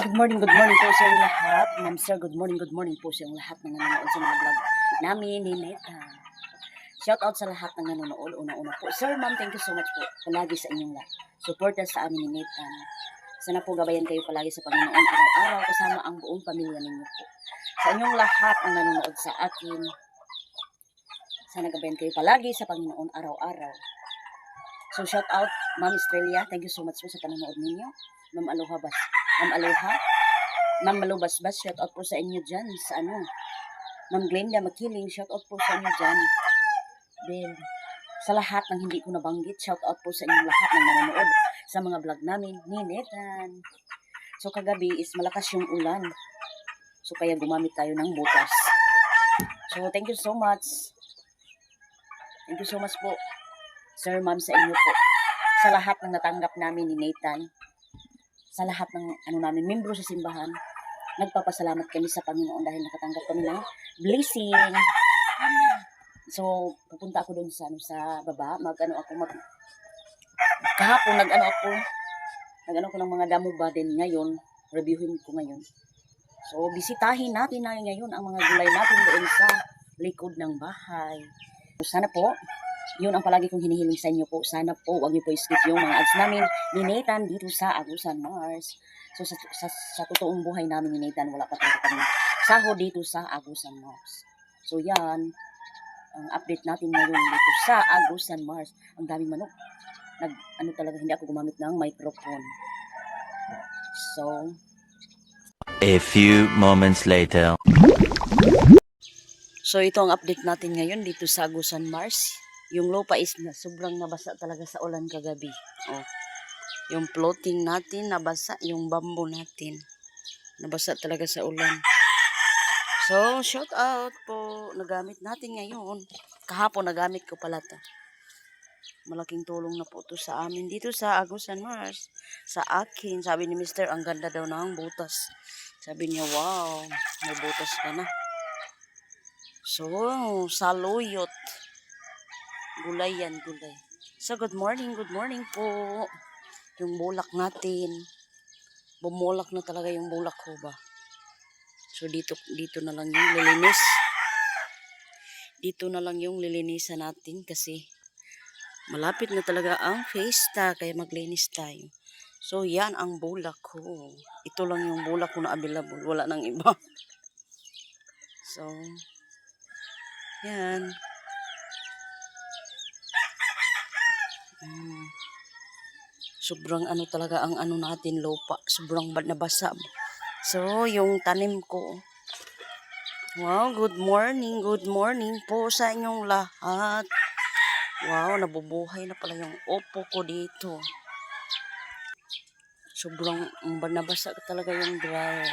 Good morning po sa inyong lahat. Ma'am sir, good morning po sa inyong lahat ng nanonood sa mga vlog namin ni Neta. Shout out sa lahat ng nanonood. Una-una po. Sir, ma'am, thank you so much po palagi sa inyong lahat. Suporta sa amin ni Neta. Sana po gabayan kayo palagi sa Panginoon araw-araw kasama ang buong pamilya ninyo po. Sa inyong lahat ng nanonood sa akin, sana gabayan kayo palagi sa Panginoon araw-araw. So shout out, Ma'am Estrella, thank you so much po sa panonood ninyo. Ma'am Aloha Bas. Ma'am Aloha. Ma'am Malubas-bas, shout out po sa inyo dyan. Sa ano? Ma'am Glenda Makiling, shout out po sa inyo dyan. Then, sa lahat ng hindi ko nabanggit, shout out po sa inyong lahat ng nanonood sa mga vlog namin ni Netan. So kagabi is malakas yung ulan. So kaya gumamit tayo ng butas. So thank you so much. Thank you so much po, Sir, Ma'am, sa inyo po. Sa lahat ng natanggap namin ni Nathan, sa lahat ng namin, membro sa simbahan, nagpapasalamat kami sa Panginoon dahil nakatanggap kami ng blessing. So, pupunta ako doon sa baba, kahapon nag-ano ko ng mga damo ba din ngayon, reviewin ko ngayon. So, bisitahin natin na ngayon ang mga gulay natin doon sa likod ng bahay. Sana po, yun ang palagi kong hinihiling sa inyo po. Sana po, huwag niyo po skip yung mga ads namin ni Nathan dito sa Agusan Mars. So, sa totoong buhay namin ni Nathan, wala pa talaga kami sahod dito sa Agusan Mars. So, yan, ang update natin ngayon dito sa Agusan Mars. Ang daming manok. Talaga, hindi ako gumamit ng microphone. So, a few moments later. So, ito ang update natin ngayon dito sa Agusan Mars. Yung lupa is sobrang nabasa talaga sa ulan kagabi. Oh. Yung floating natin nabasa, yung bamboo natin nabasa talaga sa ulan. So, shout out po. Nagamit natin ngayon. Kahapon nagamit ko pala to. Malaking tulong na po to sa amin dito sa Agusan Mars. Sa akin, sabi ni Mr. ang ganda daw ng butas. Sabi niya, wow, may butas ka na. So, saluyot. Gulay yan, gulay. So, good morning po. Yung bulak natin. Bumulak na talaga yung bulak ko ba. So, dito na lang yung lilinis. Dito na lang yung lilinisan natin kasi malapit na talaga ang fiesta kaya maglinis tayo. So, yan ang bulak ko. Ito lang yung bulak ko na available. Wala nang iba. So, yan. Sobrang talaga ang natin lupa. Sobrang nabasa. So, yung tanim ko. Wow, good morning po sa inyong lahat. Wow, nabubuhay na pala yung opo ko dito. Sobrang nabasa talaga yung dryer.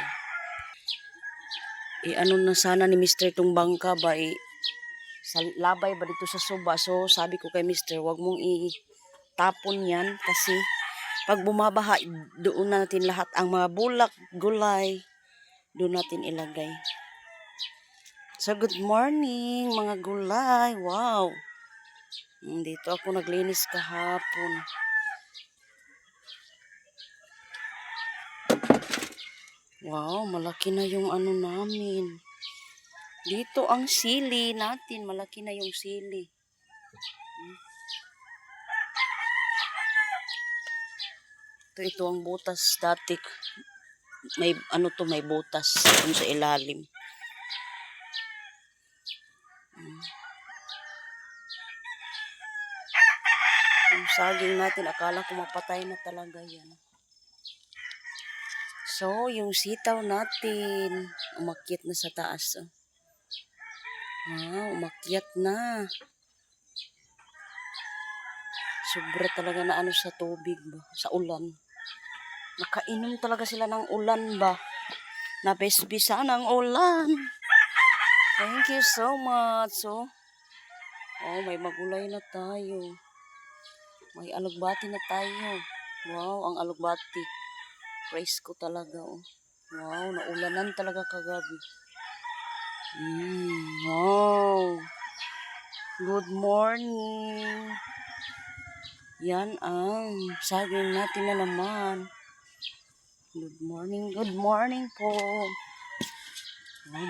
Na sana ni Mr. itong bangka ba sa labay ba dito sa suba. So, sabi ko kay Mr. wag mong tapon yan kasi pag bumabaha, doon natin lahat ang mga bulak, gulay, doon natin ilagay. So, good morning mga gulay. Wow. Dito ako naglinis kahapon. Wow, malaki na yung namin. Dito ang sili natin. Malaki na yung sili. Ito ang butas dati. May may butas dun sa ilalim. Yung saging natin, akala ko mapatay na talaga yan. So, yung sitaw natin, umakyat na sa taas. Umakyat na. Sobra talaga na sa tubig ba, sa ulan. Nakainom talaga sila ng ulan ba. Nabesbisa ng ulan. Thank you so much. So, may magulay na tayo. May alugbati na tayo. Wow, ang alugbati. Praise ko talaga. Wow, naulanan talaga kagabi. Wow. Good morning. Yan ang saging natin na naman. Good morning po. Oh,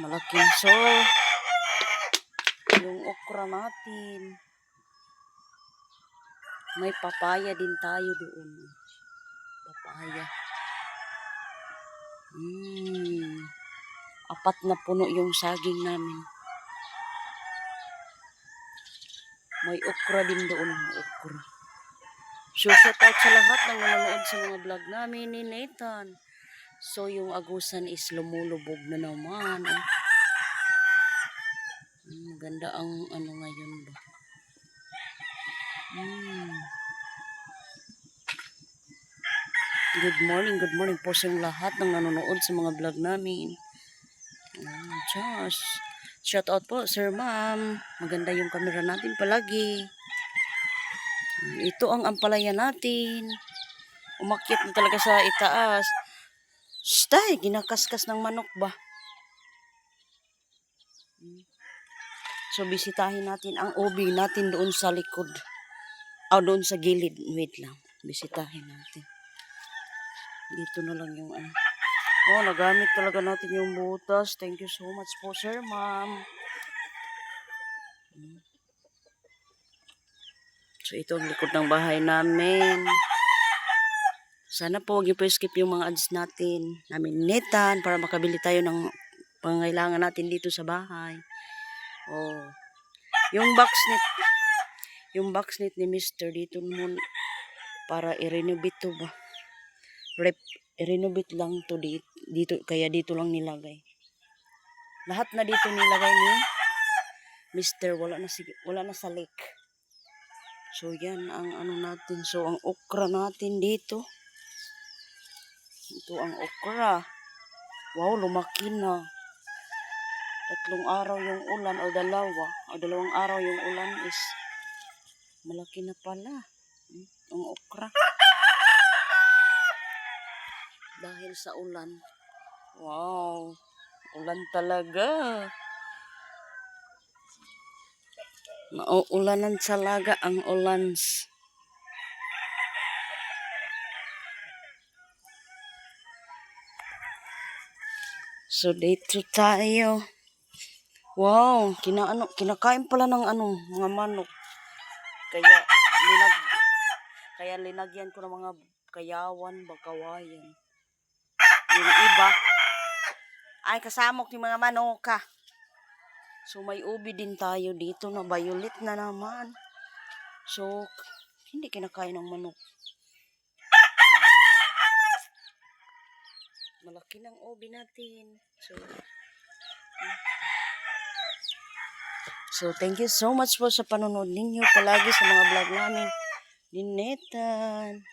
malaki na so. Yung okra natin. May papaya din tayo doon. Papaya. Apat na puno yung saging namin. May okra din doon. Okra. So, shout out sa lahat ng nanonood sa mga vlog namin ni Nathan. So, yung agusan is lumulubog na naman. Maganda ang ano ngayon ba. Good morning po sa lahat ng nanonood sa mga vlog namin. Just, shout out po, Sir Ma'am. Maganda yung camera natin palagi. Ito ang ampalaya natin. Umakyat na talaga sa itaas. Stay, ginakaskas ng manok ba? So, bisitahin natin ang ubi natin doon sa likod. Doon sa gilid. Wait lang. Bisitahin natin. Dito na lang yung nagamit talaga natin yung butas. Thank you so much po, Sir Ma'am. So, ito ang likod ng bahay namin. Sana po huwag niyo po skip yung mga ads natin. Namin Nathan para makabili tayo ng pangailangan natin dito sa bahay. Yung box net ni Mr. dito mo para i-renovate to ba? I-renovate lang to dito, kaya dito lang nilagay. Lahat na dito nilagay ni Mr. Wala na sa lake. So yan ang ano natin. So ang okra natin dito. Ito ang okra. Wow, lumaki na. 3 araw yung ulan o dalawang araw yung ulan is malaki na pala. Ang okra. Dahil sa ulan. Wow. Ulan talaga. Mauulanan talaga ang ulans. So, dito tayo. Wow. Kinakain pala ng mga manok. Kaya linagyan ko ng mga kawayan. Yung iba ay kasamok yung mga manoka. So may ubi din tayo dito na violet na naman. So hindi kinakain ng manok. Malaki ng ubi natin. So thank you so much po sa panonood ninyo palagi sa mga vlog namin ni Nathan.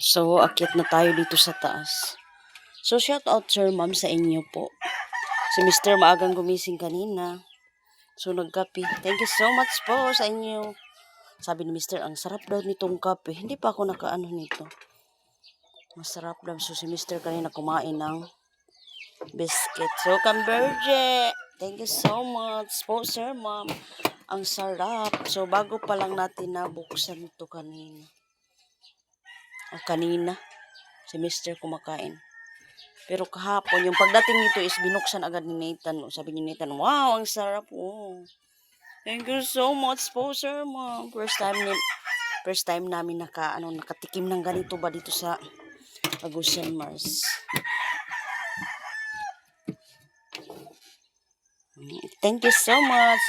So, akyat na tayo dito sa taas. So, shout out Sir Ma'am sa inyo po. Si Mr. maagang gumising kanina. So, nagkape. Thank you so much po sa inyo. Sabi ni Mr. ang sarap daw nitong kape. Hindi pa ako nakaano nito. Masarap daw. So, si Mr. kanina kumain ng biscuit. So, Camberge, thank you so much po, Sir Ma'am. Ang sarap. So, bago pa lang natin nabuksan ito kanina. Kanina, si Mr. kumakain. Pero kahapon, yung pagdating nito is binuksan agad ni Nathan. Sabi ni Nathan, wow, ang sarap. Thank you so much po, Sir Ma'am. First time namin nakatikim ng ganito ba dito sa Agusan Mars. Thank you so much.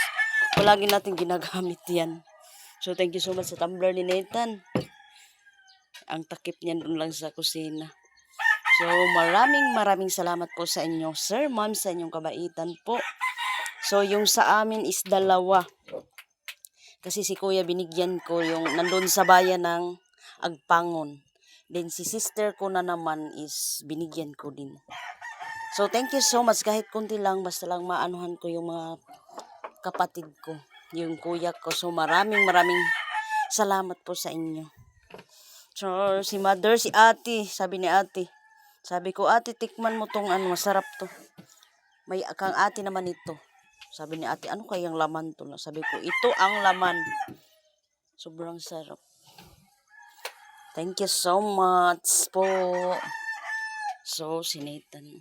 Palagi natin ginagamit yan. So, thank you so much sa tumbler ni Nathan. Ang takip niyan doon lang sa kusina. So, maraming salamat po sa inyo, Sir Ma'am, sa inyong kabaitan po. So, yung sa amin is 2. Kasi si Kuya binigyan ko yung nandun sa bayan ng Agpangon. Then si sister ko na naman is binigyan ko din. So thank you so much kahit konti lang basta lang maanuhan ko yung mga kapatid ko, yung kuya ko. So maraming salamat po sa inyo. So si mother, si ate, sabi ni ate. Sabi ko, ate tikman mo tong ano, masarap to. May kang ate naman ito. Sabi ni ate, ano kayang laman to? Sabi ko, ito ang laman. Sobrang sarap. Thank you so much po. So, si Nathan.